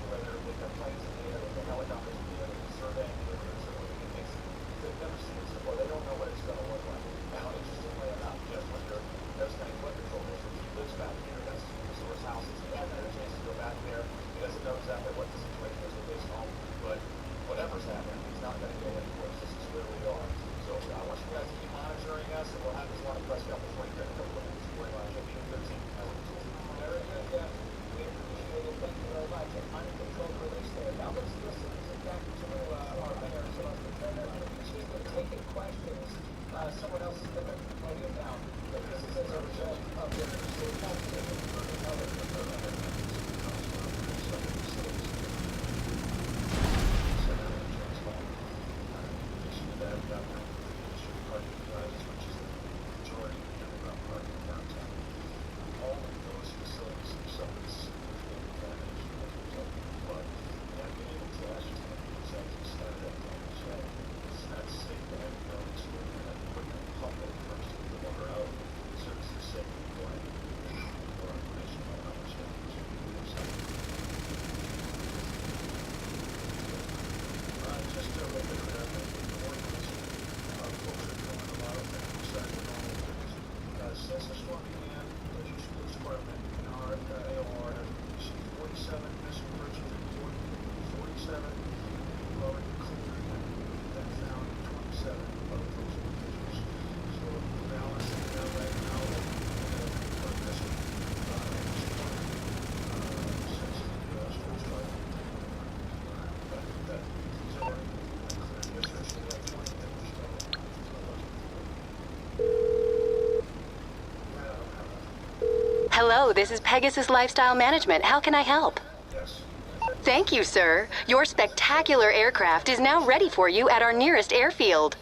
whether they've got planes in the air, with the helicopters in the air, with the surveying universe, or looking at things they've never seen this before. They don't know what it's going to look like. Now, interestingly enough, Jeff Winder, there's kind of foot control there. So he lives back here, that's his resource houses. He hasn't had a chance to go back there. He doesn't know exactly what the situation is with his home, but whatever's happening, he's not going to go anywhere. This is where we are. So I want you guys to keep monitoring us, and we'll have this one press up before you get a couple of minutes. We're going to be 13. Very good, Jeff. We appreciate it. Thank you very much. And uncontrolled release there. Now let's listen back to our mayor. So she's been taking questions. Someone else is going to play it down. But this is as a result of the state council. Hello, this is Pegasus Lifestyle Management. How can I help? Thank you, sir. Your spectacular aircraft is now ready for you at our nearest airfield.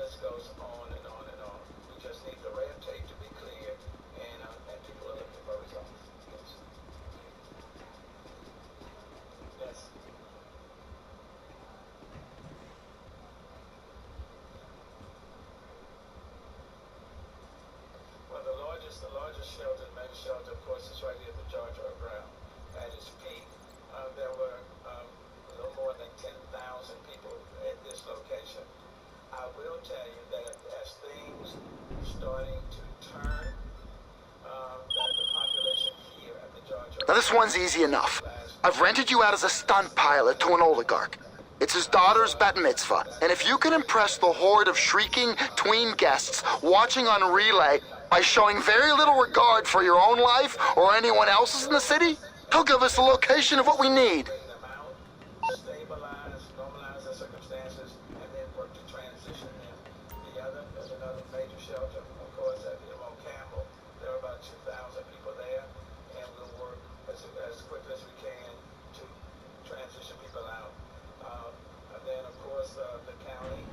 list goes on and on and on. We just need the red tape to be clear, and people are looking for results. Yes. Well, the largest shelter, the main shelter, of course, is right here at the Georgia ground. At its peak, there were a little more than 10,000 people at this location. I will tell you that as things starting to turn, that the population here at the Georgia... Now this one's easy enough. I've rented you out as a stunt pilot to an oligarch. It's his daughter's bat mitzvah, and if you can impress the horde of shrieking tween guests watching on relay by showing very little regard for your own life or anyone else's in the city, he'll give us the location of what we need. Stabilize, normalize their circumstances, and then work to transition them. There's another major shelter, of course, at Campbell. There are about 2,000 people there, and we'll work as quickly as we can to transition people out. And then, of course, the county,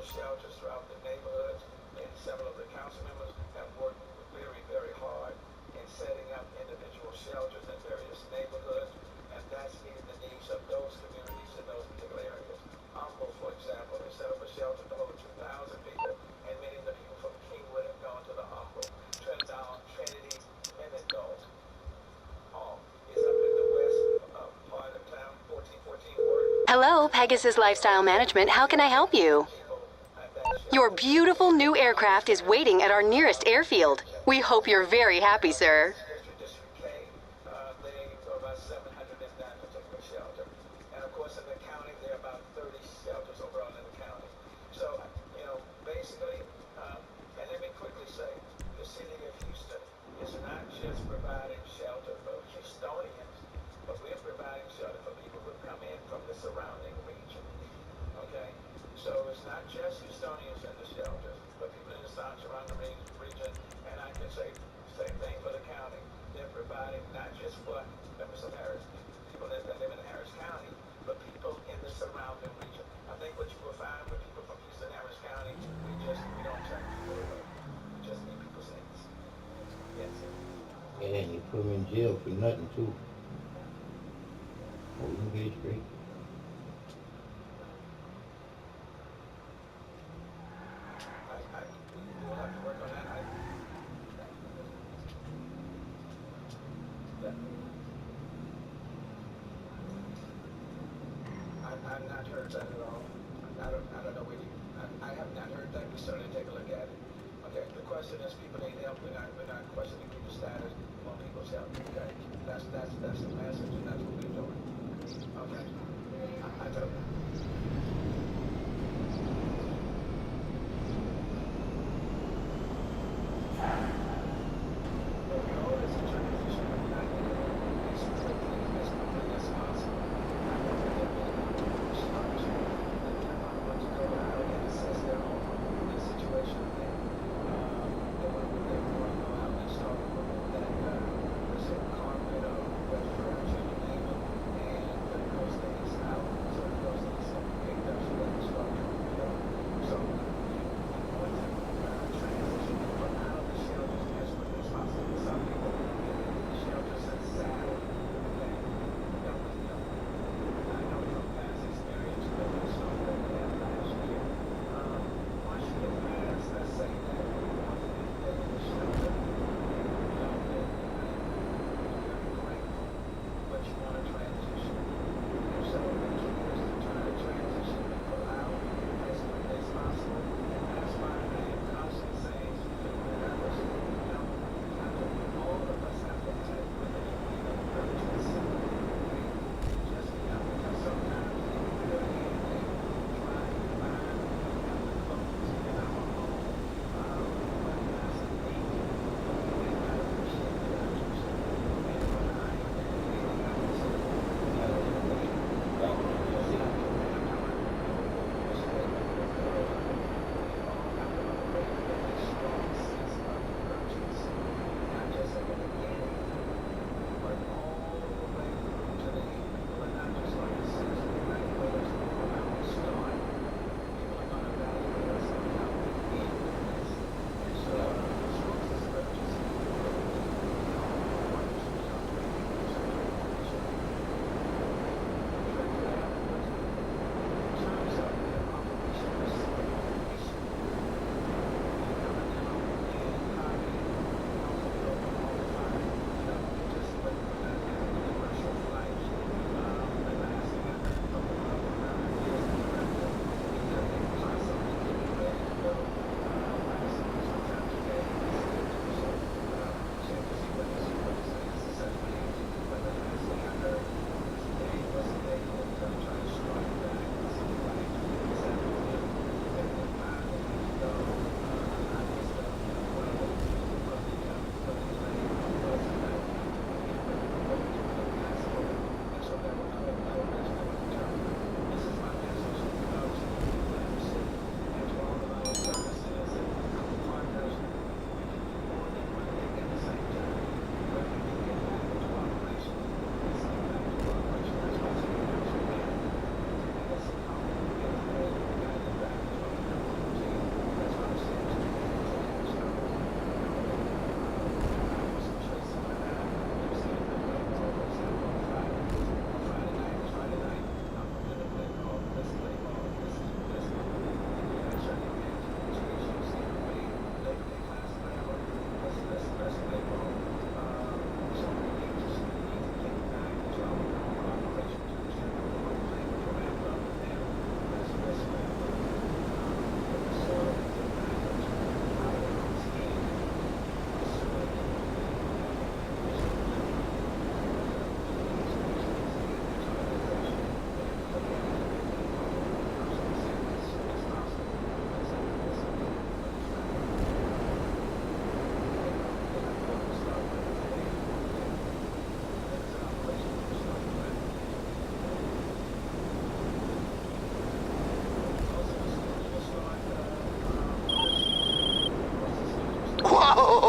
shelters throughout the neighborhoods, and several of the council members have worked very, very hard in setting up individual shelters in various neighborhoods, and that's meeting the needs of those communities in those particular areas. Humble, for example, they set up a shelter to over 2,000 people, and many of the people from Kingwood have gone to the Humble. Trinity, and then Gulf. Hall is up in the west part of town, 1414 Ward. Hello, Pegasus Lifestyle Management. How can I help you? Your beautiful new aircraft is waiting at our nearest airfield. We hope you're very happy, sir. District K, they are about 700 in that particular shelter. And of course in the county, there are about 30 shelters overall in the county. So, basically, and let me quickly say, the city of Houston is not just providing shelter for Houstonians, but we're providing shelter for people who come in from the surrounding region. Okay? So it's not just Houstonians in the shelters, but people in the surrounding region, and I can say the same thing for the county. They're providing not just for members of Harris, people that live in Harris County, but people in the surrounding region. I think what you will find with people from Houston, Harris County, we don't turn people away. We just need people's needs. Yes. And you put them in jail for nothing too. Oh, you get it straight. We'll have to work on that. I've not heard that at all. I don't know where I have not heard that. We certainly take a look at it. Okay, the question is people need help. We're not questioning people's status. We want people's help. Okay, that's the message, and that's what we're doing. Okay, I told you.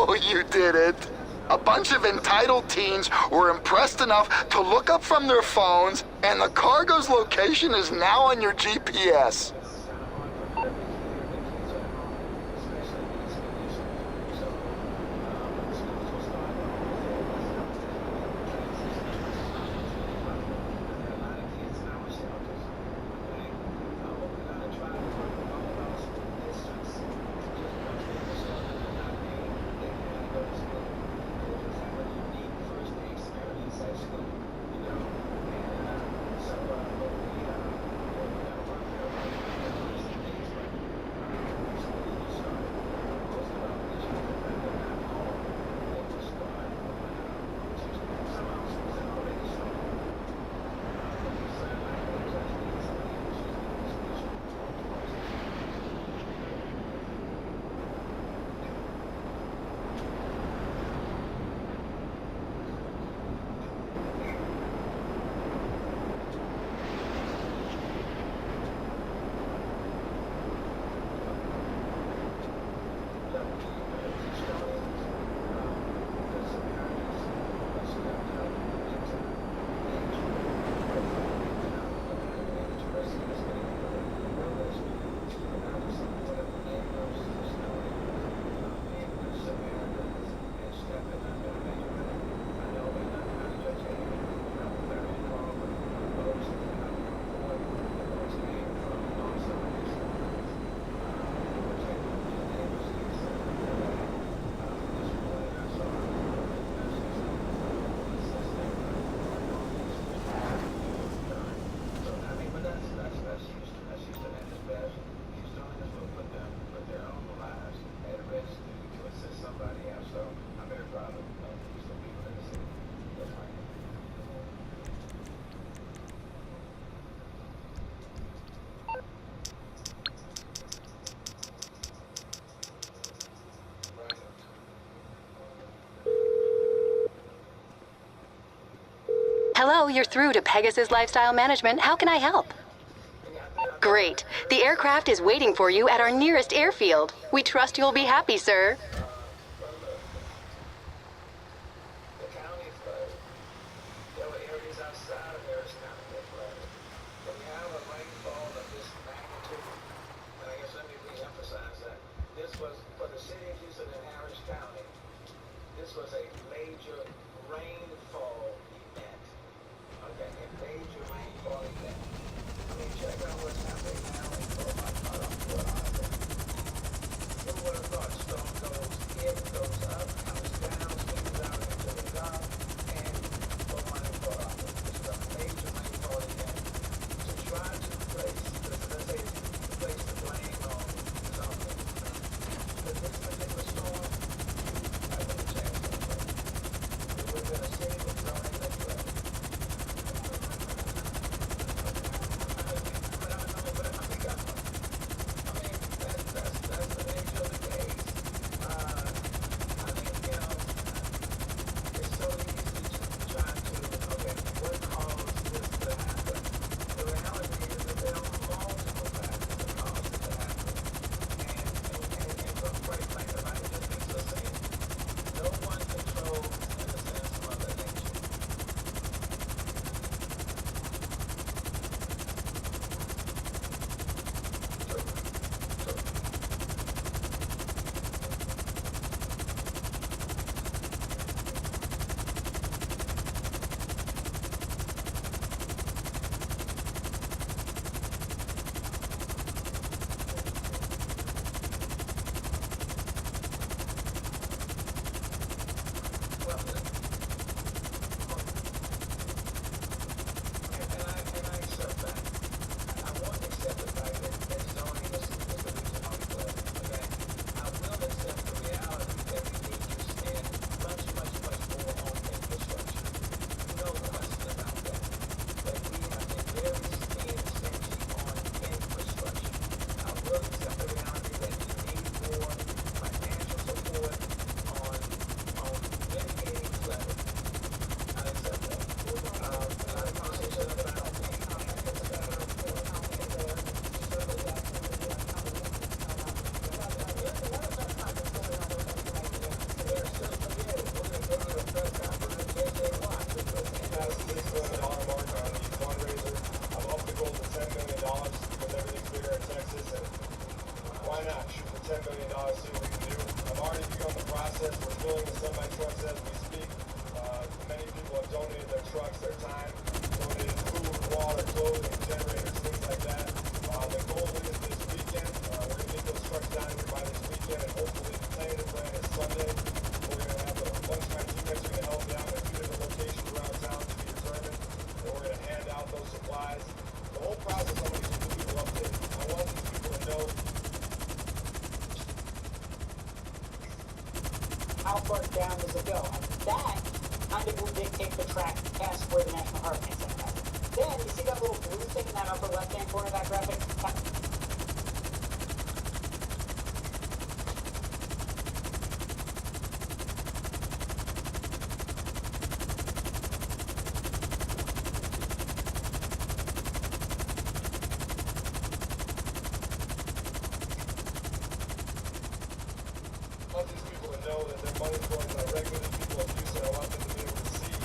No, you didn't. A bunch of entitled teens were impressed enough to look up from their phones, and the cargo's location is now on your GPS. Hello, you're through to Pegasus Lifestyle Management. How can I help? Great. The aircraft is waiting for you at our nearest airfield. We trust you'll be happy, sir. This was a major rainfall event. Okay, a major rainfall event. I mean, check out what's happening now in Fort Lauderdale. Who would have thought storm goes in, goes up, comes down, swings out into the dark, and Fort Lauderdale. This is a major rainfall event. To try to place, let's say, place the blame on something. But this particular storm, I would have changed it. We're going to see what's going on in the way. Quite frankly, see what we can do. I've already begun the process. We're filling the semi-trucks as we speak. Many people have donated their trucks, their time, donated food, water, clothing, generators, things like that. The goal is this weekend. We're going to get those trucks down here by this weekend, and hopefully the plan is Sunday. We're going to have a bunch of my teammates are going to help me out in a few different locations around town to be determined, and we're going to hand out those supplies. The whole process, I'm going to keep people updated. I want these people to know how far down does it go. That kind of will dictate the track past where the National Hurricane Center is. Then, you see that little blue thing in that upper left-hand corner of that graphic? I want these people to know that their money is going directly to people of Houston. I want them to be able to see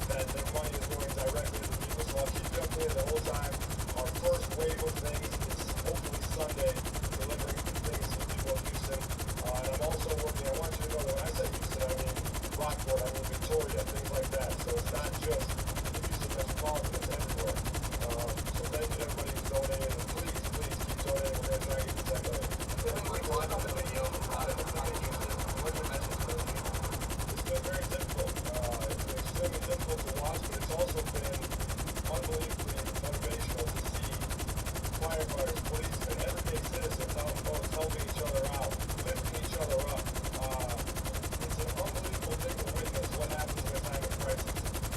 that their money is going directly to people. So I'll keep you updated the whole time. Our first wave of things is hopefully Sunday, delivering things to people of Houston. And I'm also working, I want you to know that when I say Houston, I mean Rockport, I mean Victoria, things like that. So it's not just the Houston metropolitan, it's everywhere. So thank you to everybody who's donated. And please, please keep donating. We're going to try and get to 10 million. It's been very difficult. It's been extremely difficult to watch, but it's also been unbelievably motivational to see firefighters, police, and everyday citizens helping each other out, lifting each other up. It's an unbelievable thing to witness what happens in a time of crisis.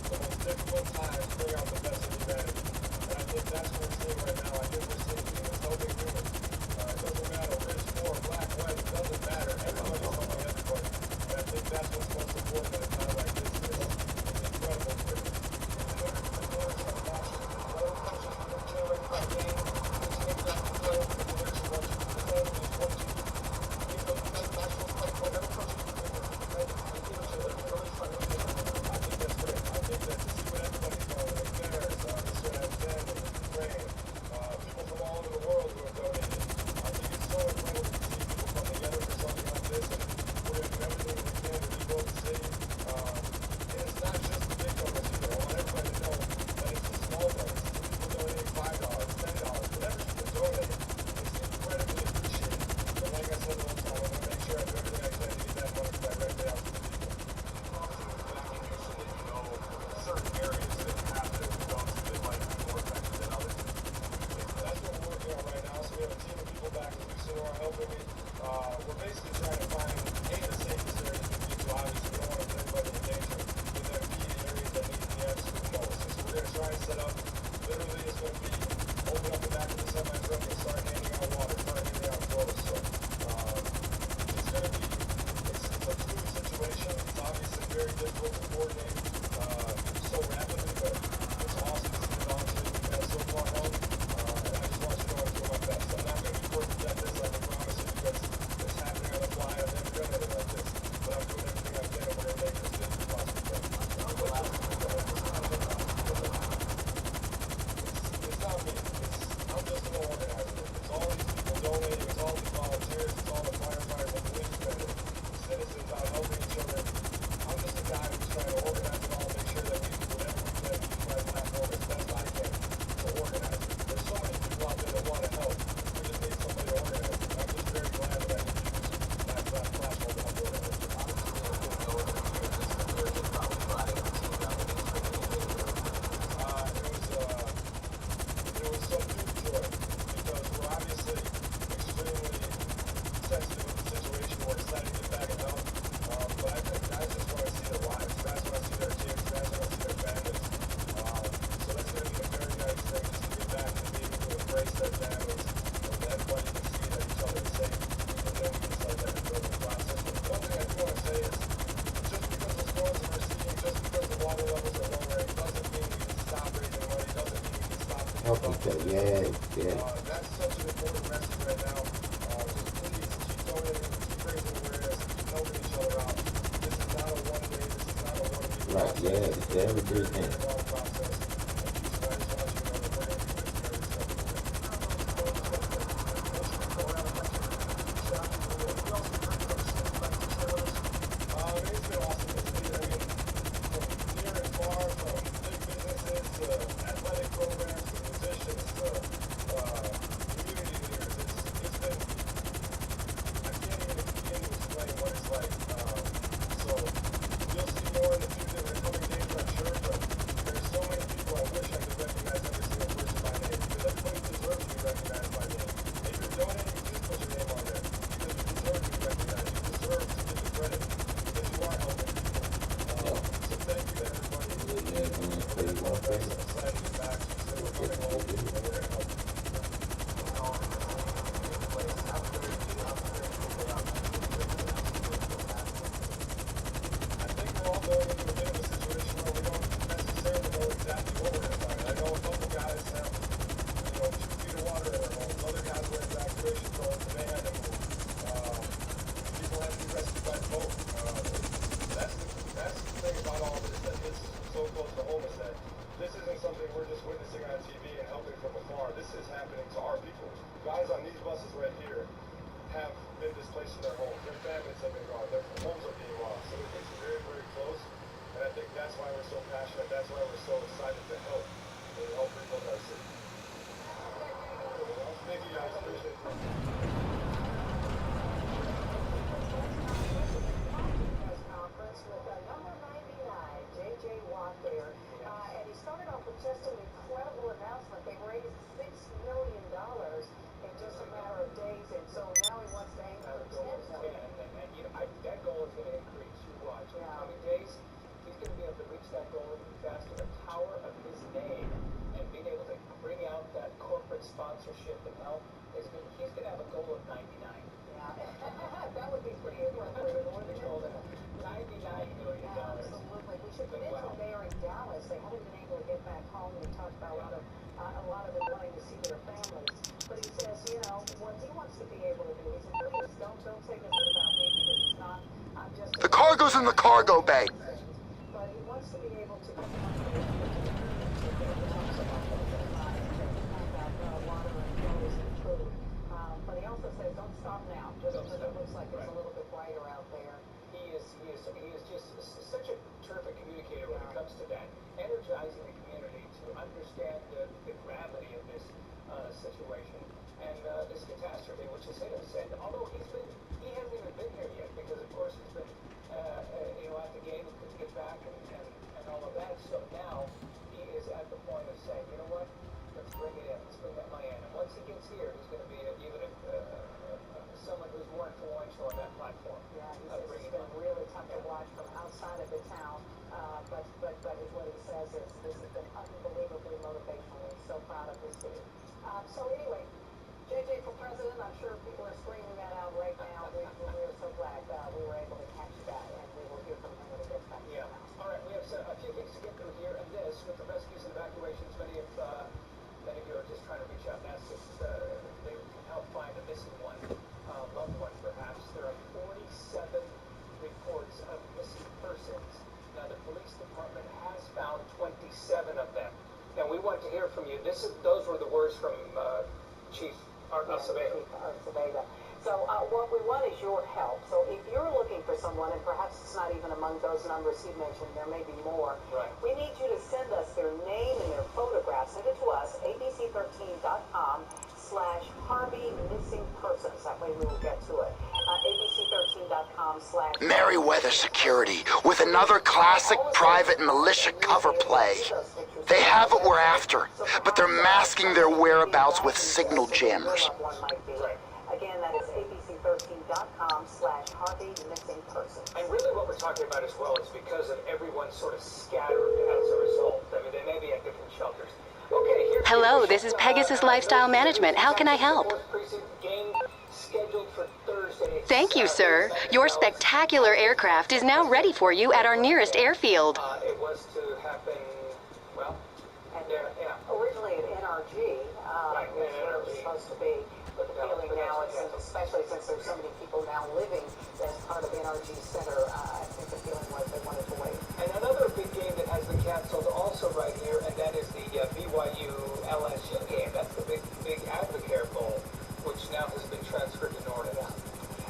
The most difficult times bring out the best in humanity. And I think that's what we're seeing right now. I think we're seeing humans helping humans. It doesn't matter rich, poor, black, white, it doesn't matter. Everybody's helping everybody. And I think that's what's most important at a time like this. It's incredible to witness. Yeah. That's such an important message right now. Just please keep donating, keep raising awareness, keep helping each other out. This is not a one day, this is not a one week Right, process. yeah, it's every day thing. It's a long process. And Houston, I just want you to know that we're going to be with you every step of the way. on TV and helping from afar. This is happening to our people. Guys on these buses right here have been displaced from their homes. Their families have been gone. Their homes are being lost. So it gets very, very close. And I think that's why we're so passionate. That's why we're so excited to help and help rebuild our city. Thank you guys. Appreciate it. Conference with number 99, J.J. Watt there. And he started off with just an incredible announcement. They raised $6 million in just a matter of days, and so now he wants to aim for $10 million. And you know, that goal is going to increase. You watch. In coming days, he's going to be able to reach that goal even faster. The power of his name and being able to bring out that corporate sponsorship and help is going. He's going to have a goal of 99. Yeah, that would be pretty impressive. More than goal than $99 million. Absolutely. We should mention there in Dallas, they haven't been able to get back home. We talked about a lot of them wanting to see their families. But he says, you know, what he wants to be able to do, he said, please don't say this is about me because it's not. I'm just. The cargo's in the cargo bay. But he wants to be able to come water and clothes and food. But he also says, don't stop now, just because it looks like it's a little bit brighter out there. He is just such a terrific communicator when it comes to that, energizing the community to understand the gravity of this situation and this catastrophe, which has hit us. And although he hasn't even been here yet, because of course he's been at the game and couldn't get back and all of that. So now he is at the point of saying, you know what, let's bring it in, let's bring that money in. And once he gets here, he's going to be even someone who's more influential on that platform. Yeah, he says it's been really tough to watch from outside of the town, but what he says is this has been unbelievably motivational. He's so proud of his team. So anyway, JJ for president, I'm sure people are screaming that out right now. We are so glad we were able to catch that, and we will hear from him when he gets back to the house. All right, we have a few things to get through here, and this, with the rescues and evacuations, many of you are just trying to reach out and ask if they can help find a missing one, loved one perhaps. There are 47 reports of missing persons. Now, the police department has found 27 of them. Now, we want to hear from you. Those were the words from Chief Art Acevedo. So what we want is your help. So if you're looking for someone, and perhaps it's not even among those numbers he mentioned, there may be more. Right. We need you to send us their name and their photograph. Send it to us, abc13.com/Harvey Missing Persons. That way we will get to it. abc13.com/ Merryweather Security with another classic private militia cover play. They have what we're after, but they're masking their whereabouts with signal jammers. Again, that is abc13.com/Harvey Missing Persons. And really what we're talking about as well is because of everyone sort of scattered as a result. I mean, they may be at different shelters. Okay, here's Hello, this is Pegasus Lifestyle Management. How can I help? Game scheduled for Thursday. Thank you, sir. Your spectacular aircraft is now ready for you at our nearest airfield. It was to happen, well, yeah. Originally at NRG, Right, which where it was supposed to be. But the feeling now is, especially since there's so many people now living as part of NRG Center, I think the feeling was they wanted to wait. And another big game that has been canceled also right here, and that is the BYU LSU game. That's the big Advocare Bowl, which now has been transferred to Norton.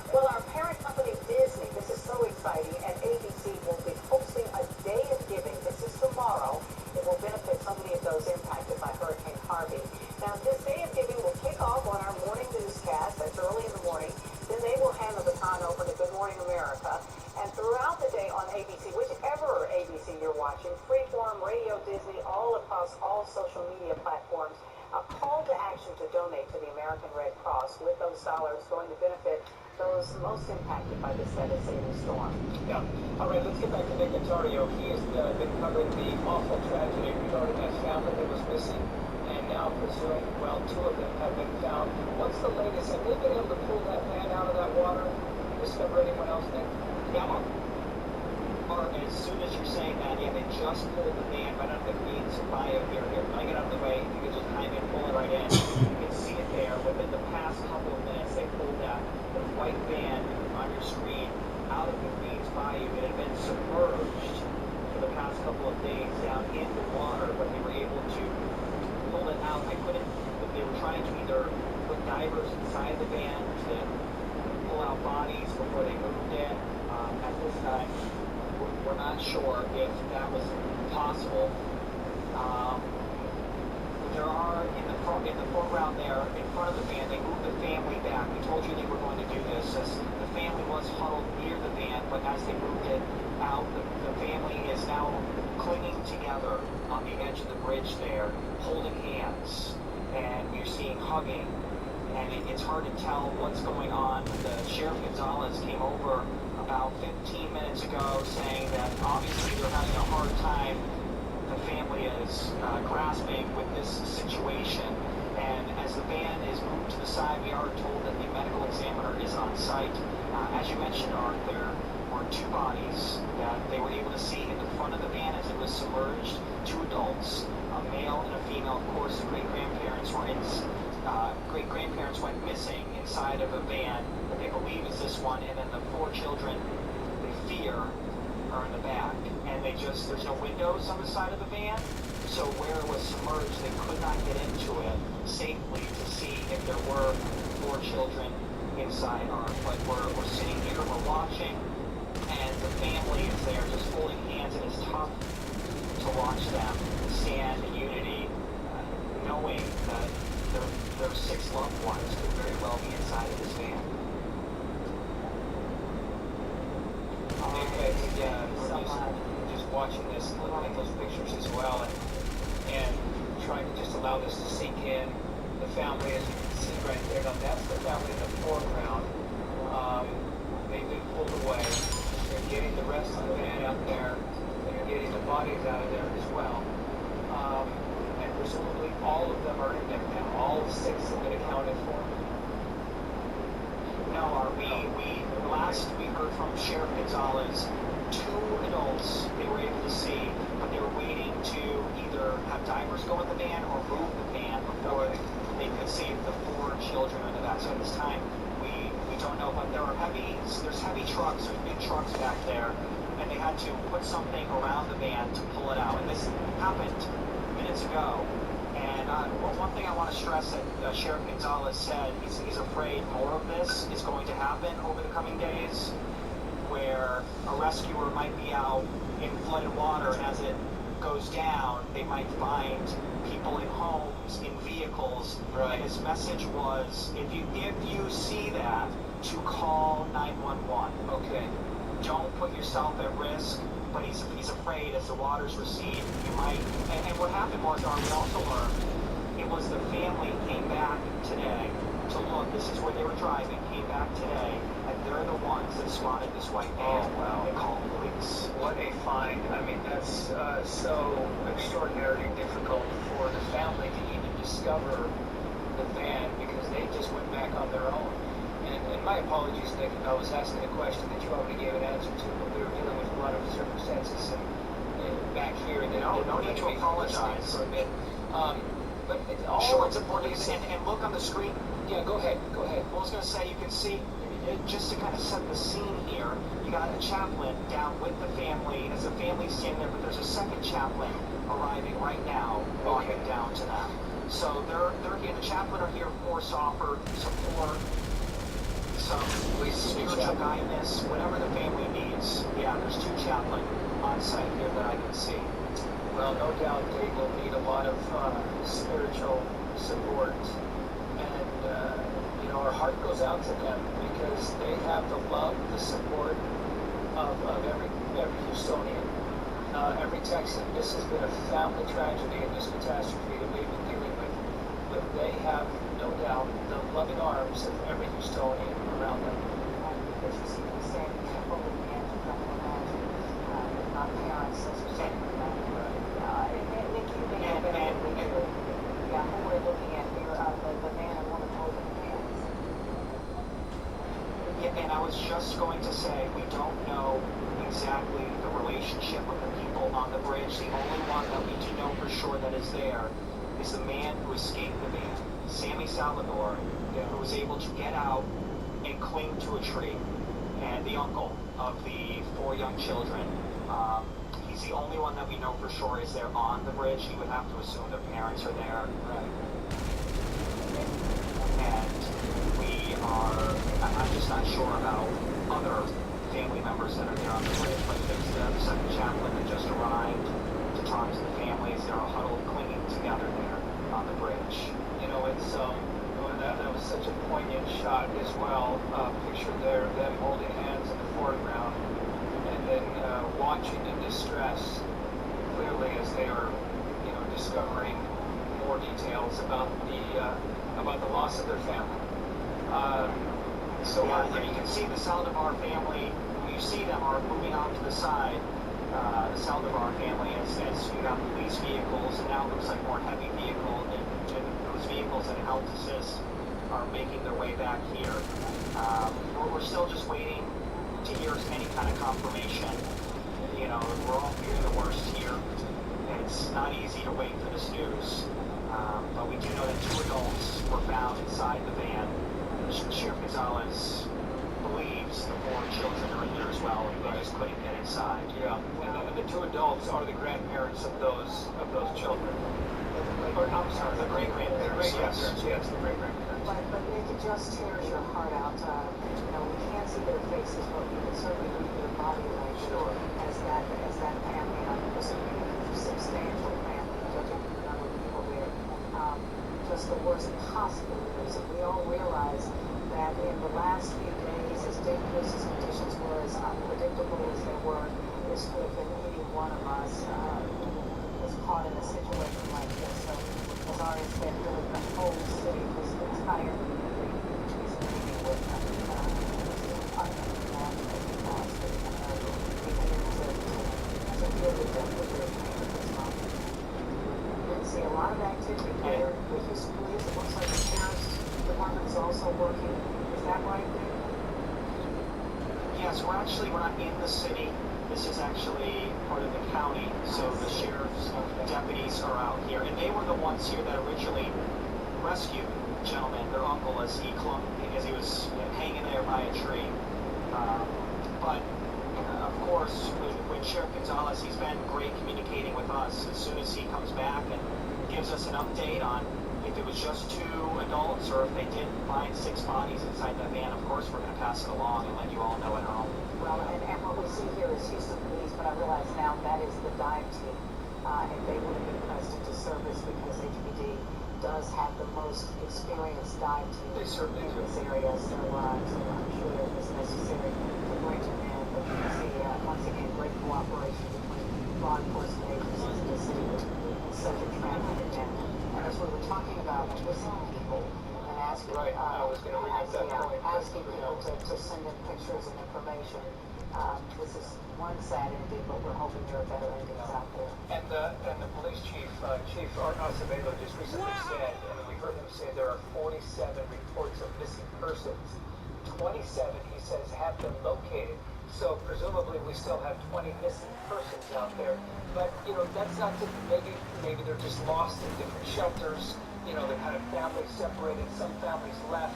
Well, our parent company Disney, this is so exciting, and ABC will be hosting a Day of Giving. This is tomorrow. It will benefit so many of those impacted by Hurricane Harvey. Now, this Day of Giving will kick off on our morning newscast. That's early in the morning. Then they will hand the baton over to Good Morning America. And throughout the day on ABC, whichever ABC you're watching, Freeform, Radio Disney, all across all social media platforms, a call to action to donate to the American Red Cross, with those dollars going to benefit those most impacted by this devastating storm. Yeah. All right, let's get back to Nick Ontario. He has been covering the awful tragedy regarding that family that was missing. And now presumed, well, 2 of them have been found. What's the latest? Have they been able to pull that man out of that water? Discover anyone else, Nick? Yeah, or as soon as you're saying that, yeah, they just pulled the van right out of the Queens bio here. Here, can I get out of the way? You can just kind of pull it right in. You can see it there. Within the past couple of minutes, they pulled that the white van on your screen out of the Queens bayou. It had been submerged for the past couple of days down in the water, but they were able to pull sure if that was possible. There are in the foreground there, in front of the van, they moved the family back. We told you they were going to do this. As the family was huddled near the van, but as they moved it out, the family is now clinging together on the edge of the bridge there, holding hands, and you're seeing hugging, and it's hard to tell what's going on. The Sheriff Gonzalez came over about 15 minutes ago saying that obviously they're having a hard time. The family is grasping with this situation, and as the van is moved to the side, we are told that the medical examiner is on site. As you mentioned, Art, there were two bodies that they were able to see in the front of the van as it was submerged. Two adults, a male and a female. Of course, the great-grandparents went missing inside of a van that they believe is this one, and then the four children they fear are in the back. And there's no windows on the side of the van, so where it was submerged, they could not get into it safely to see if there were four children inside. But we're sitting here, we're watching, and the family is there just holding hands, and it's tough to watch them stand in unity, knowing that their six loved ones could very well be inside of this van. We're just watching this and looking at those pictures as well, and trying to just allow this to sink in. The family, as you can see right there, now that's the family in the foreground. They've been pulled away. They're getting the rest of the van out there, and they're getting the bodies out of there as well. And presumably all of them are in there now. All six have been accounted for. No, last we heard from Sheriff Gonzalez, two adults they were able to see, but they were waiting to either have divers go in the van or move the van before they could save the four children in the back. So at this time, we don't know, but there's heavy trucks, there's big trucks back there, and they had to put something around the van to pull it out. And this happened minutes ago. And one thing I want to stress that Sheriff Gonzalez said, he's afraid more of this is going to happen over the coming days, where a rescuer might be out in flooded water, and as it goes down, they might find people in homes, in vehicles. Right. And his message was, if you see that, to call 911. Okay. Don't put yourself at risk. But he's afraid as the waters recede, you might. And what happened was, we also learned, it was the family came back today to look. This is where they were driving. Came back today, and they're the ones that spotted this white van. Oh, wow. They called police. What a find. I mean, that's so extraordinarily difficult for the family to even discover the van, because they just went back on their own. And my apologies, Nick, I was asking a question that you already gave an answer to, but we were dealing with a lot of circumstances and back here. And no need to apologize for a bit. But it's all sure, it's important to see, and look on the screen. Yeah, go ahead. Well, I was going to say, you can see, just to kind of set the scene here, you got a chaplain down with the family, as the family's standing there, but there's a second chaplain arriving right now, walking down to them. So they're here, the chaplain are here, of course, offer support, some spiritual guidance, whatever the family needs. Yeah, there's two chaplain on site here that I can see. Well, no doubt they will need a lot of spiritual support, and our heart goes out to them, because they have the love, the support of every Houstonian, every Texan. This has been a family tragedy in this catastrophe that we've been dealing with, but they have no doubt the loving arms of every Houstonian around them. Because you see them standing there full of hands, you don't imagine, if not parents, as you said, and Nick, you may have been able to who we're looking at here, the man and woman holding hands. Yeah, and I was just going to say, we don't know exactly the relationship of the people on the bridge. The only one that we do know for sure that is there is the man who escaped the van, Sammy Salvador, who was able to get out and cling to a tree, and the uncle of the four young children. He's the only one that we know for sure is there on the bridge. You would have to assume their parents are there. Right. And I'm just not sure about other family members that are there on the bridge, but there's the second chaplain that just arrived to talk to the families. They're all huddled, clinging together there on the bridge. You know, it's that was such a poignant shot as well. Picture them holding hands in the foreground, and then watching in distress, clearly as they are, discovering more details about the loss of their family. You can see the Saldivar family. You see them are moving off to the side. The Saldivar family, as you got police vehicles, and now it looks like more heavy vehicles, and those vehicles that help assist are making their way back here. We're still just waiting to hear any kind of confirmation. We're all fearing the worst here, and it's not easy to wait for this news. But we do know that 2 adults were found inside the van. Sheriff Gonzalez believes the 4 children are in there as well, and they just couldn't get inside. Yeah, and the 2 adults are the grandparents of those children. Or, I'm sorry, the great-grandparents. Yes, the great-grandparents. But Nick, it just tears your heart out. We can't see their faces, but we can certainly read their body language. Sure. As that family, was a substantial family, judging from the number of people there. Just the worst possible news. And we all realize that in the last few days, as dangerous as conditions were, as unpredictable as they were, this could have been any one of us was caught in a situation like this. So, as Ari said, really the whole city, this entire community is moving with see a lot of activity there. The Houston Police, it looks like the Sheriff's Department is also working. Is that right, Nick? Yes, we're not in the city. This is actually part of the county, so the sheriff's deputies are out here. And they were the ones here that originally rescued the gentleman, their uncle, as he was hanging there by a tree. But of course, with Sheriff Gonzalez, he's been great communicating with us. As soon as he comes back and gives us an update on if it was just 2 adults or if they did find 6 bodies inside that van, of course we're going to pass it along and let you all know at home. Well, and what we see here is Houston Police, but I realize now that is the dive team, and they would have been pressed into service because HPD does have the most experienced dive team They certainly in do. this area, so I'm sure it was necessary to bring them in. But you can see, once again, great cooperation between law enforcement agencies in the city with such a tragic event. And as we were talking about missing people and asking, Right, I was going to bring up that point. asking people to send in pictures and information, this is one sad ending, but we're hoping there are better endings out there. And the police chief, Chief Art Acevedo, just recently said, and we heard him say there are 47 reports of missing persons. 27, he says, have been located. So presumably we still have 20 missing persons out there. But, that's not to, maybe they're just lost in different shelters. They're kind of families separated. Some families left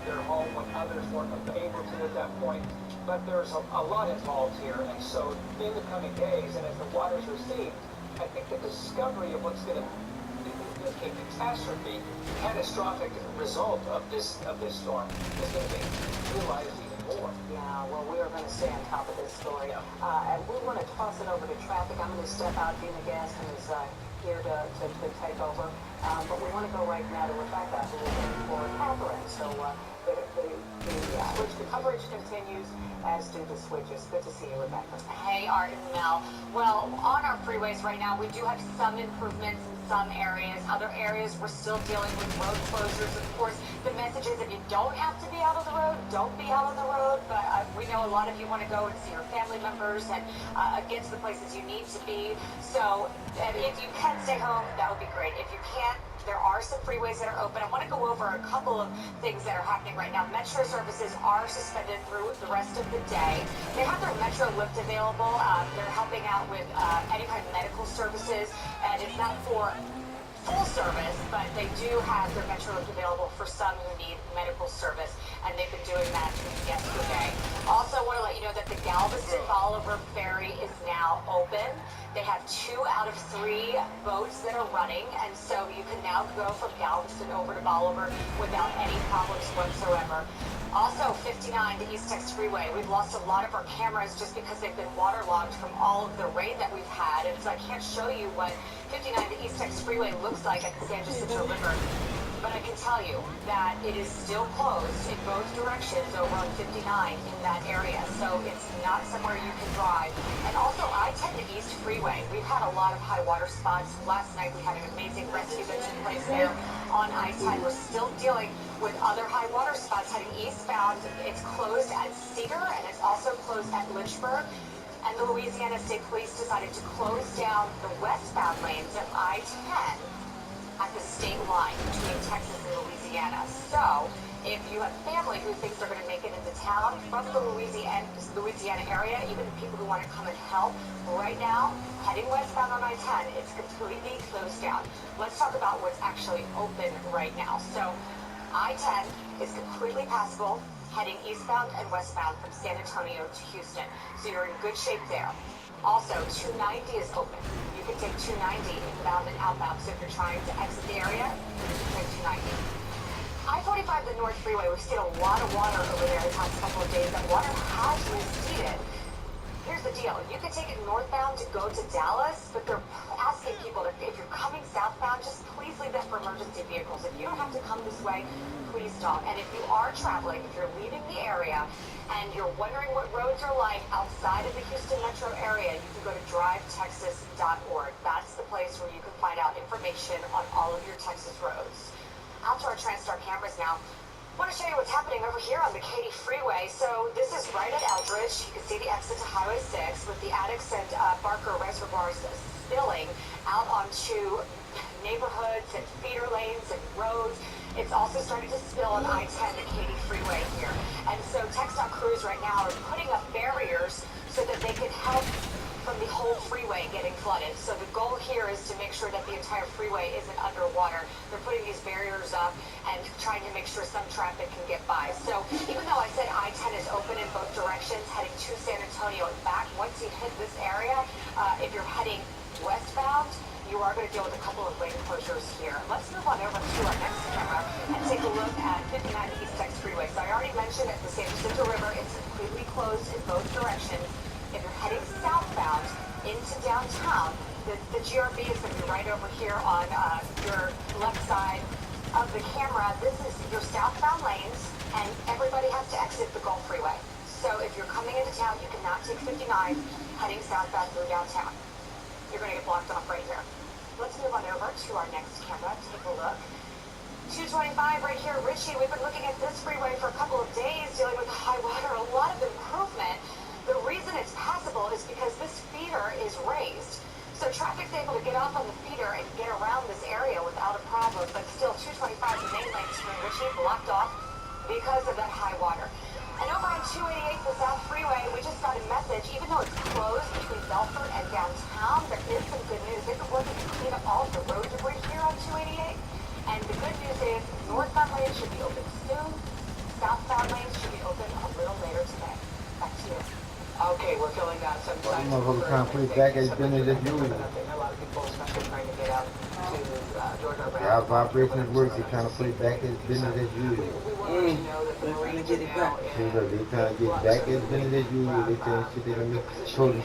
their home when others weren't able to at that point. But there's a lot involved here. And so in the coming days, and as the waters recede, I think the discovery of what's going to be a catastrophic result of this storm is going to be realized even more. Yeah, well, we are going to stay on top of this story. And we want to toss it over to traffic. I'm going to step out. Gina Gaston is here to take over. But we want to go right now to Rebecca, who is in for Catherine. So the coverage continues, as do the switches. Good to see you, Rebecca. Hey, Art and Mel. Well, on our freeways right now, we do have some improvements in some areas. Other areas, we're still dealing with road closures. Of course, the message is if you don't have to be out on the road, don't be out on the road. But we know a lot of you want to go and see your family members and get to the places you need to be. So if you can stay home, that would be great. If you can't, there are some freeways that are open. I want to go over a couple of things that are happening right now. Metro services are suspended through the rest of the day. They have their Metro Lift available. They're helping out with any kind of medical services, and it's not for full service, but they do have their Metro Lift available for some who need medical service, and they've been doing that since yesterday. Also, I want to let you know that the Galveston Bolivar Ferry is now open. They have 2 out of 3 boats that are running, and so you can now go from Galveston over to Bolivar without any problems whatsoever. Also, 59, the East Texas Freeway. We've lost a lot of our cameras just because they've been waterlogged from all of the rain that we've had, and so I can't show you what 59, the East Texas Freeway looks like at the San Jacinto River. But I can tell you that it is still closed in both directions over on 59 in that area, so it's not somewhere you can drive. And also, I-10 the East Freeway. We've had a lot of high water spots. Last night we had an amazing rescue mission place there on I-10. We're still dealing with other high water spots heading eastbound. It's closed at Cedar, and it's also closed at Lynchburg. And the Louisiana State Police decided to close down the westbound lanes of I-10 at the state line between Texas and Louisiana. So, if you have family who thinks they're going to make it into town from the Louisiana area, even people who want to come and help, right now, heading westbound on I-10, it's completely closed down. Let's talk about what's actually open right now. So, I-10 is completely passable, heading eastbound and westbound from San Antonio to Houston. So you're in good shape there. Also, 290 is open. You can take 290 inbound and outbound. So if you're trying to exit the area, you can take 290. I-45, the North Freeway, we've seen a lot of water over there the past couple of days. That water has receded. Here's the deal. You can take it northbound to go to Dallas, but they're asking people that if you're coming southbound, just please leave that for emergency vehicles. If you don't have to come this way, please don't. And if you are traveling, if you're leaving the area, and you're wondering what roads are like outside of the Houston metro area, you can go to drivetexas.org. That's the place where you can find out information on all of your Texas roads. Out to our TransStar cameras now. I want to show you what's happening over here on the Katy Freeway. So this is right at Eldridge. You can see the exit to Highway 6 with the Addicts and Barker reservoirs spilling out onto neighborhoods and feeder lanes and roads. It's also starting to spill on I-10, the Katy Freeway here. And so TxDOT crews right now are putting up barriers so that they can help from the whole freeway getting flooded. So the goal here is to make sure that the entire freeway isn't underwater. They're putting these barriers up and trying to make sure some traffic can get by. So even though I said I-10 is open in both directions, heading to San Antonio and back, once you hit this area, if you're heading westbound, you are going to deal with a couple of lane closures here. Let's move on over to our next camera and take a look at 59 East Texas Freeway. So I already mentioned at the San Jacinto River, it's completely closed in both directions. If you're heading southbound into downtown, the GRB is going to be right over here on your left side of the camera. This is your southbound lanes, and everybody has to exit the Gulf Freeway. So if you're coming into town, you cannot take 59 heading southbound through downtown. You're going to get blocked off right here. Let's move on over to our next camera. Take a look. 225 right here, Richie. We've been looking at this freeway for a couple of days, dealing with the high water. A lot of improvement. The reason it's passable is because this feeder is raised. So traffic's able to get off on the feeder and get around this area without a problem. But still, 225, the main lanes here in Richie, blocked off because of that high water. And over on 288, the South Freeway, we just got a message. Even though it's closed between Belfort and downtown, there is some good news. They've been working to clean up all of the road debris here on 288. And the good news is northbound lanes should be open soon. Southbound lanes should be open a little later today. Back to you. Okay, we're filling out some signs. Motherfucker trying to put it back as business as usual. A lot of people, especially trying to get out to Georgia. The hours of operations work, they're trying to put it back as business as usual. We want to know that the Marines are now See, look, they trying to get back as business as usual. They saying shit they gonna make children,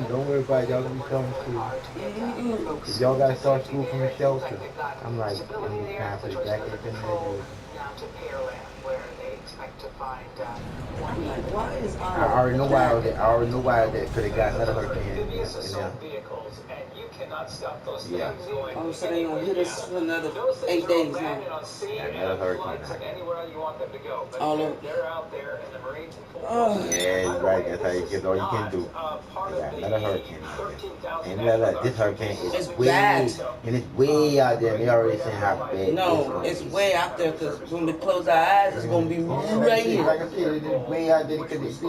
don't worry about it, y'all gonna be starting school. If y'all gotta start school from the shelter, I'm like, I'm just trying to put it back as business as usual. now to pEOplE, where they expect to find Why is I already know why I was there. I already know why I was there, because they got another hurricane. amphibious assault vehicles, and you cannot stop those things Yeah. going. Oh, so they gonna hit us for another Those 8 things are days landed now. on sea Yeah, and another hurricane floods and happened. anywhere you want them to go. But All over. they're out there, and the Marines and full Oh. force. Yeah, you're right. That's how you get all you can do. They got another hurricane out there. And look, this hurricane is It's way, bad. and it's way out there. They already saying how bad No, it's it's way out there because when we close our eyes, it's gonna be right here. Like I said, it's way out there because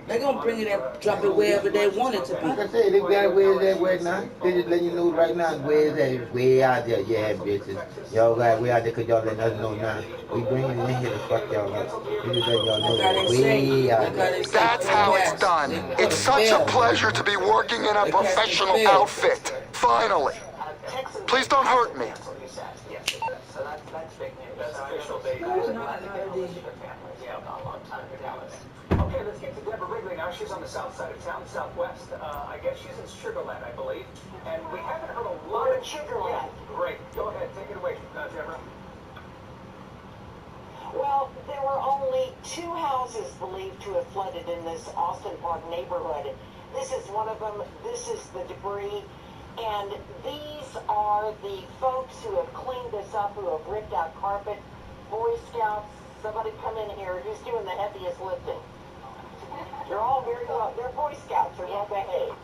They're gonna bring it and drop it wherever they want it to be. like I said, they got it where it's at right now. They just letting you know right now where it's at. It's way out there. Yeah, bitches. Y'all got way out there because y'all letting us know now. We bringing it in here to fuck y'all up. We just letting y'all know that way out there. That's how it's done. It's such a pleasure to be working in a professional outfit. Finally. Please don't hurt me. So that's big news. That's official date. Okay, let's get to Deborah Wrigley now. She's on the south side of town, southwest. I guess she's in Sugarland, I believe. And we haven't heard a lot of Sugarland. Yeah, great. Go ahead, take it away, Deborah. Well, there were only 2 houses believed to have flooded in this Austin Park neighborhood. This is one of them. This is the debris. And these are the folks who have cleaned this up, who have ripped out carpet. Boy Scouts, somebody come in here. Who's doing the heaviest lifting? You're all very well. They're Boy Scouts. They're well behaved.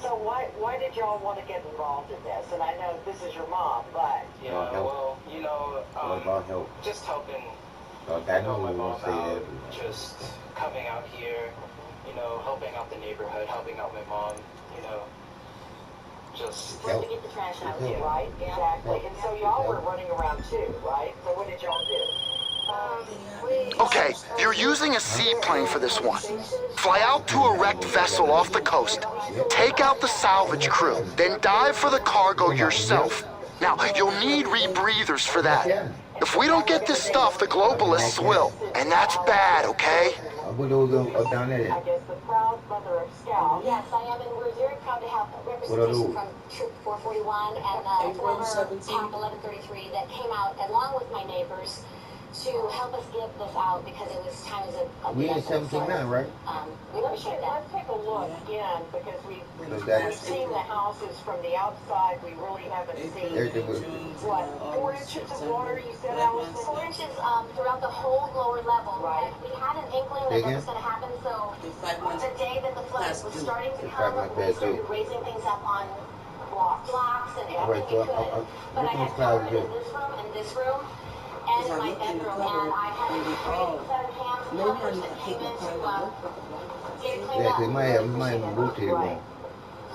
So why did y'all want to get involved in this? And I know this is your mom, but... Yeah, well, you know, What about help? just helping, I know my we mom won't say out, that. just coming out here, you know, helping out the neighborhood, helping out my mom, you know, just... to get the trash out, right? Exactly. And so y'all were running around too, right? So what did y'all do? Okay, you're using a seaplane for this one. Fly out to a wrecked vessel off the coast. Take out the salvage crew, then dive for the cargo yourself. Now, you'll need rebreathers for that. If we don't get this stuff, the globalists will. And that's bad, okay? What those down there? I guess the proud mother of Scouts. Yes, I am, and we're very proud to have representation from Troop 441 and former Camp 1133 that came out along with my neighbors to help us get this out because it was times of We in 79, right? We appreciate that. Let's take a look in because we've seen the houses from the outside. We really haven't seen what 4 inches of water. You said, Allison? 4 inches throughout the whole lower level. Right. We had an inkling that this was going to happen, so the day that the flood was starting to come, we started raising things up on blocks and everything we could. But I had covered in this room and this room. And in my bedroom, and I had 3 set of hands plumbers that came in to get it cleaned up. Yeah, they might have rotated one.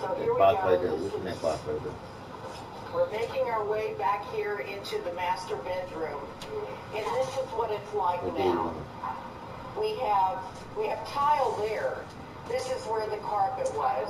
So here we Box right there. go. What's in that box right there? We're making our way back here into the master bedroom, and this is what it's like now. We have tile there. This is where the carpet was.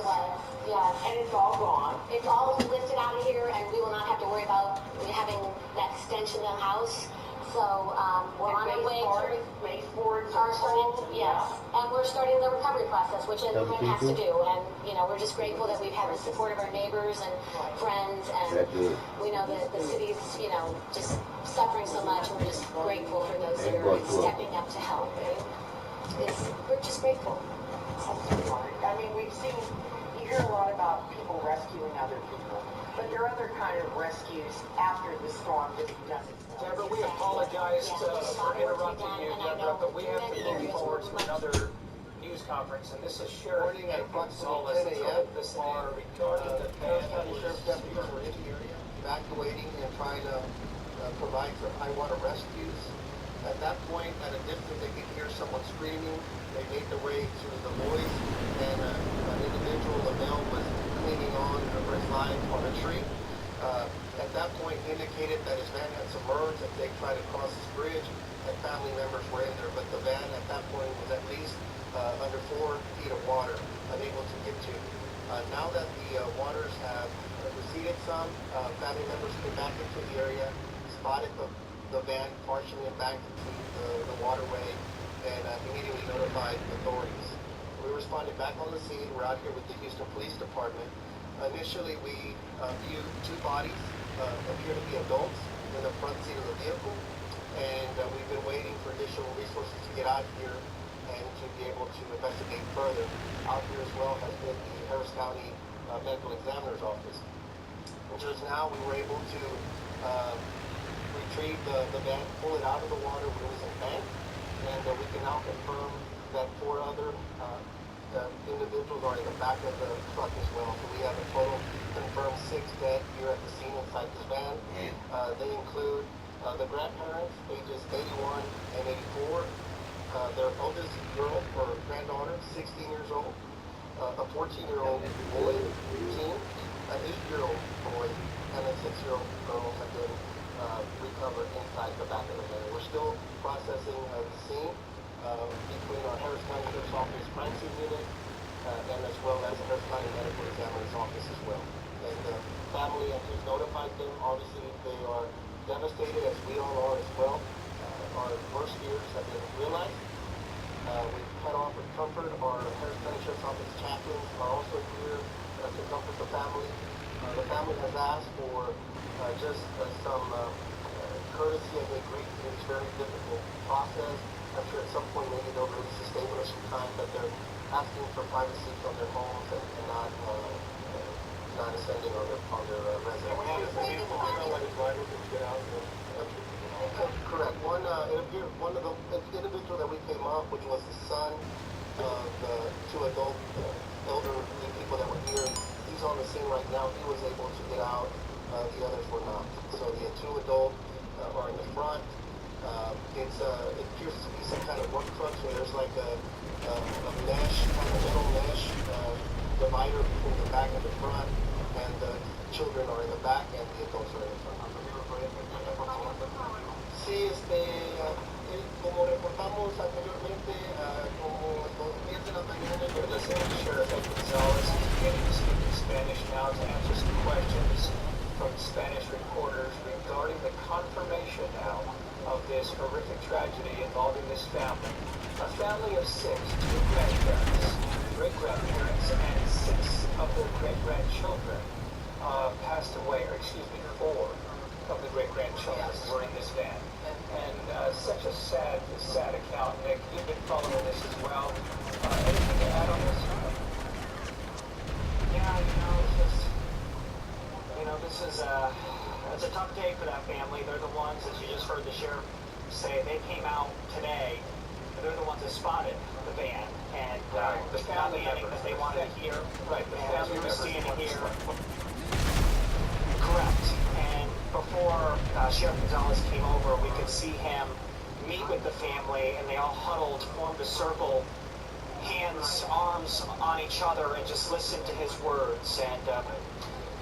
Yes. And it's all gone. It's all lifted out of here, and we will not have to worry about having that stench in the house. So we're on our way to baseboards are starting. Yes, and we're starting the recovery process, which everyone has to do. And you know, we're just grateful that we've had the support of our neighbors and friends, and we know that the city's just suffering so much. And we're just grateful for those that are stepping up to help. We're just grateful. I mean, you hear a lot about people rescuing other people, but there are other kind of rescues after the storm that doesn't. Deborah, we apologize for interrupting you, Deborah, but we have to move forward to another news conference, and this is Sheriff Morning at approximately 10 a.m. this far regarding the Harris County Sheriff's deputies were in the area, evacuating and trying to provide some high water rescues. At that point, at a distance, they could hear someone screaming. They made their way to the voice, and an individual, a male, was clinging on for his life on a tree. At that point, indicated that his van had submerged as they tried to cross this bridge, and family members were in there. But the van at that point was at least under 4 feet of water, unable to get to. Now that the waters have receded some, family members came back into the area, spotted the van partially embanked into the waterway, and immediately notified authorities. We responded back on the scene. We're out here with the Houston Police Department. Initially, we viewed 2 bodies, appear to be adults, in the front seat of the vehicle, and we've been waiting for additional resources to get out here and to be able to investigate further. Out here as well has been the Harris County Medical Examiner's Office. And just now, we were able to retrieve the van, pull it out of the water where it was embanked, and we can now confirm that 4 other individuals are in the back of the truck as well. So we have a total confirmed 6 dead here at the scene inside this van. They include The grandparents, ages 81 and 84. Their oldest girl or granddaughter, 16 years old. A 14-year-old boy, teen, an 8-year-old boy, and a 6-year-old girl have been recovered inside the back of the van. We're still processing the scene between our Harris County Sheriff's Office crime scene unit and as well as the Harris County Medical Examiner's Office as well. And the family has just notified them. Obviously, they are devastated, as we all are as well. Our worst fears have been realized. We've cut off with comfort. Our Harris County Sheriff's Office chaplains are also here to comfort the family. The family has asked for just some courtesy as they agree to this very difficult process. I'm sure at some point maybe they'll release a statement of some kind, but they're asking for privacy from their homes and not ascending on their residence. Correct. It appeared one of the individual that we came up, which was the son of the two adult elderly people that were here, he's on the scene right now. He was able to get out. The others were not. So the two adults are in the front. It appears to be some kind of work truck. So there's like a mesh, kind of metal mesh divider between the back and the front, and the children are in the back and the adults are in the front. Sí, como reportamos anteriormente, como los 10 de la mañana, We're listening to Sheriff Ed Gonzalez is beginning to speak in Spanish now to answer some questions from Spanish reporters regarding the confirmation now of this horrific tragedy involving this family. A family of 6, 2 grandparents, great-grandparents, and 6 of their great-grandchildren passed away, or excuse me, 4 of the great-grandchildren were in this van. And such a sad account. Nick, you've been following this as well. Anything to add on this? Yeah, it's just, this is it's a tough day for that family. They're the ones, as you just heard the sheriff say, they came out today. They're the ones that spotted the van, and the family because they wanted to hear. Right, the family was standing here. Correct. And before Sheriff Gonzalez came over, we could see him meet with the family, and they all huddled, formed a circle, hands, arms on each other, and just listened to his words. And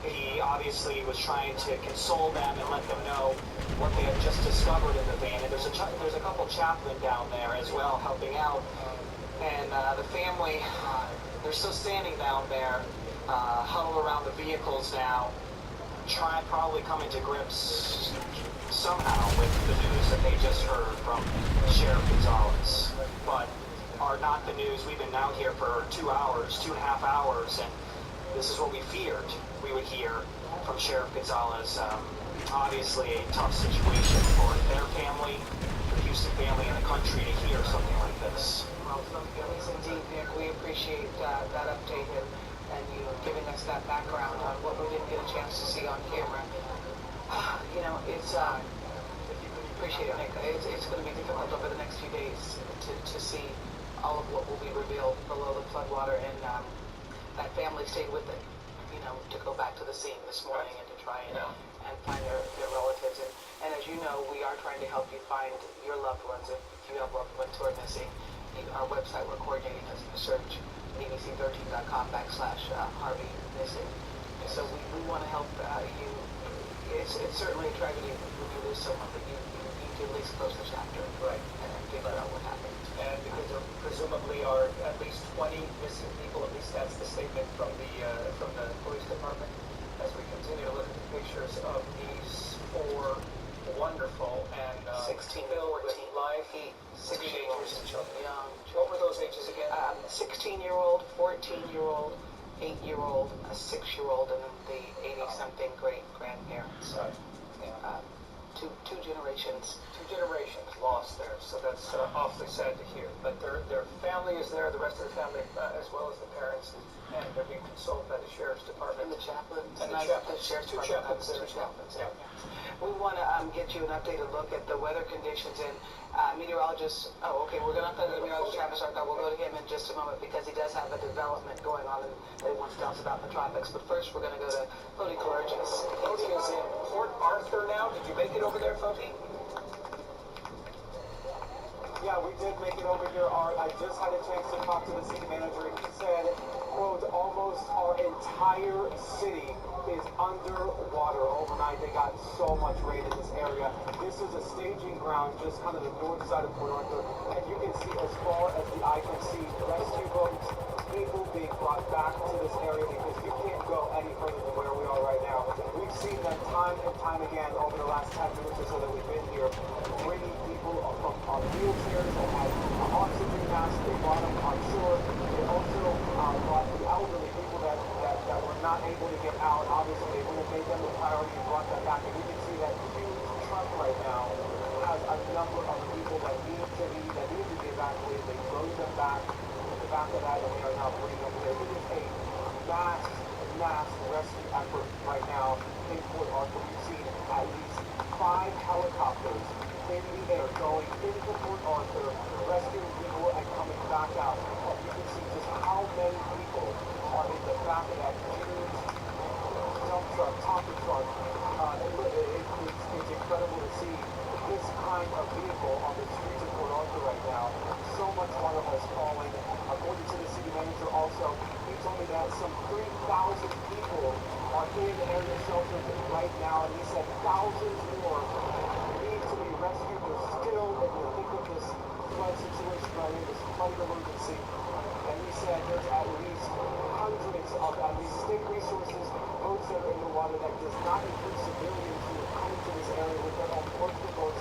he obviously was trying to console them and let them know what they had just discovered in the van. And there's a couple chaplain down there as well helping out. And the family, they're still standing down there, huddled around the vehicles now, probably coming to grips somehow with the news that they just heard from Sheriff Gonzalez, but are not the news. We've been out here for 2 hours, 2.5 hours, and this is what we feared we would hear from Sheriff Gonzalez. Obviously a tough situation for their family, the Houston family, and the country to hear something like this. Well, yes, indeed, Nick. We appreciate that update and you giving us that background on what we didn't get a chance to see on camera. It's appreciate it, Nick. It's going to be difficult over the next few days to see all of what will be revealed below the floodwater, and that family stayed with it, to go back to the scene this morning and to try and find their relatives. And as you know, we are trying to help you find your loved ones if you have loved ones who are missing. Our website, we're coordinating a search, bbc13.com/Harvey missing. So we want to help you. It's certainly a tragedy when you lose someone, but you need to at least close the chapter, right, and figure out what happened. And because there presumably are at least 20 missing people, at least that's the statement from the police department. As we continue to look at the pictures of these 4 wonderful and 16, filled 14, with life, 6 teenagers and children. Young. What were those ages again? 16-year-old, 14-year-old, 8-year-old, a 6-year-old, and then the 80-something great-grandparents. Right. Two generations. 2 generations lost there, so that's awfully sad to hear. But their family is there, the rest of the family, as well as the parents, and they're being consoled by the sheriff's department. And the chaplain. And the sheriff's Two department. chaplains there as well. Yeah. We want to get you an updated look at the weather conditions, and meteorologist, we're going to update the meteorologist, Travis Arthur. We'll go to him in just a moment because he does have a development going on and he wants to tell us about the tropics. But first, we're going to go to Foti Courges. Foti is in Port Arthur now. Did you make it over there, Foti? get over here, Art. I just had a chance to talk to the city manager. He said, quote, almost our entire city is underwater. Overnight, they got so much rain in this area. This is a staging ground, just kind of the north side of Port Arthur. And you can see as far as the eye can see, rescue boats, people being brought back to this area because you can't go any further than where we are right now. We've seen that time and time again over the last 10 minutes or so that we've been here, bringing people from on wheelchairs that had oxygen masks. They brought them on shore. They also brought the elderly people that were not able to get out. Obviously, they would have made them the priority and brought them back. And you can see that huge truck right now has a number of people that need to be evacuated. They load them back in the back of that, and they are now bringing them here. It is a mass rescue effort right now in Port Arthur. We've seen at least 5 helicopters in the air going into Port Arthur, rescuing people and coming back out. And you can see just how many people are in the back of that huge dump truck, tonker truck. It's incredible to see this kind of vehicle on the streets of Port Arthur right now. So much water has fallen. According to the city manager also, he told me that some 3,000 people are in area shelters right now, and he said thousands more need to be rescued. They're still in the thick of this flood situation right here, this flood emergency. And he said there's at least hundreds of at least state resources, boats that are in the water that does not include civilians who are coming to this area with their own portable boats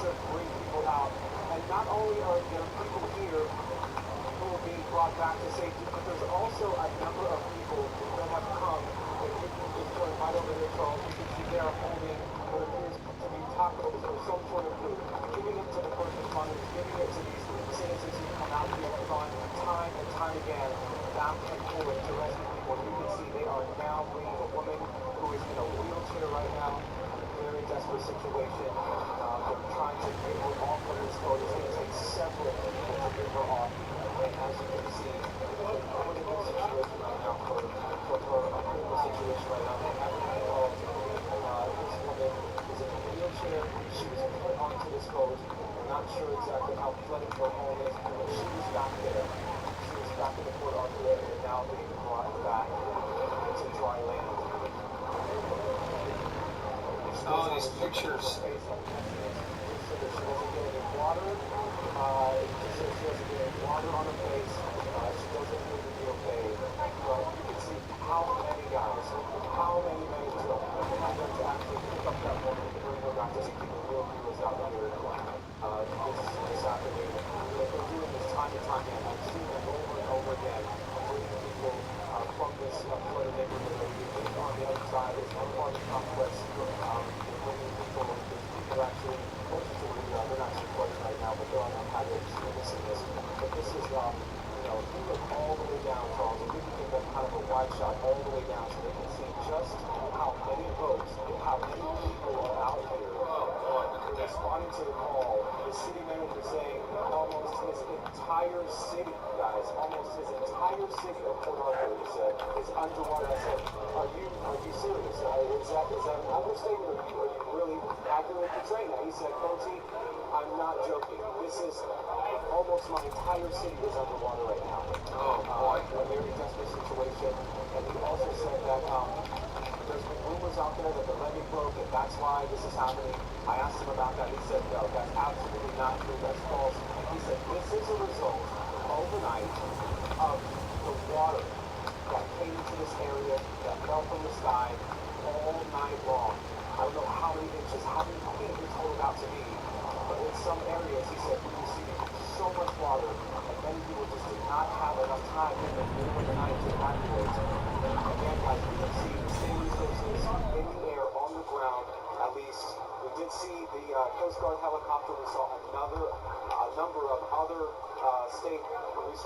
to bring people out. And not only are there people here who are being brought back to safety, but there's also a number of people that have come. If you can just turn right over there, Charles, you can see they are holding what appears to be tacos or some sort of food, giving it to the first responders, giving it to these citizens who come out here and gone time and time again back and forth to rescue people. You can see they are now bringing a woman who is in a wheelchair right now, in a very desperate situation. They're trying to get her off of this boat. It's going to take several people to get her off. And as you can see, it's a critical situation right now for her, a critical situation right now. They haven't been involved. This woman is in a wheelchair. She was put onto this boat. We're not sure exactly how flooded her home is, but she was back there. She was back in the Port Arthur area and now being brought back to dry land. Oh, these pictures. She doesn't get any water. She says she doesn't get any water on her face. She doesn't appear to be okay. But you can see how many guys, how many children have to actually pick up that woman and bring her back to safety. The real heroes out here this afternoon. They've been doing this time and time again. I've seen them over and over again, bringing people from this flooded neighborhood. On the other side is an apartment complex. Bringing people, there's people actually closer to where they're not too flooded right now, but they're on their patio just witnessing this. But this is, if you look all the way down, Charles, if you can give them kind of a wide shot all the way down so they can see just how many boats, how many people are out here responding to the call. The city manager saying almost his entire city, guys, almost his entire city of Port Arthur, he said, is underwater. I said, are you serious? Is that an understatement, or are you really accurately portraying that? He said, Coty, I'm not joking. This is almost my entire city is underwater right now. A very desperate situation. And he also said that there's been rumors out there that the levee broke, and that's why this is happening. I asked him about that. He said, no, that's absolutely not true. That's false. He said, this is a result overnight of the water that came into this area, that fell from the sky all night long. I don't know how many inches, how many feet it's told out to be, but in some areas, he said, we received so much water, and many people just did not have enough time in the middle of the night to evacuate. Again, guys, we can see the state resources in the air, on the ground, at least. We did see the Coast Guard helicopter. We saw a number of other state resources.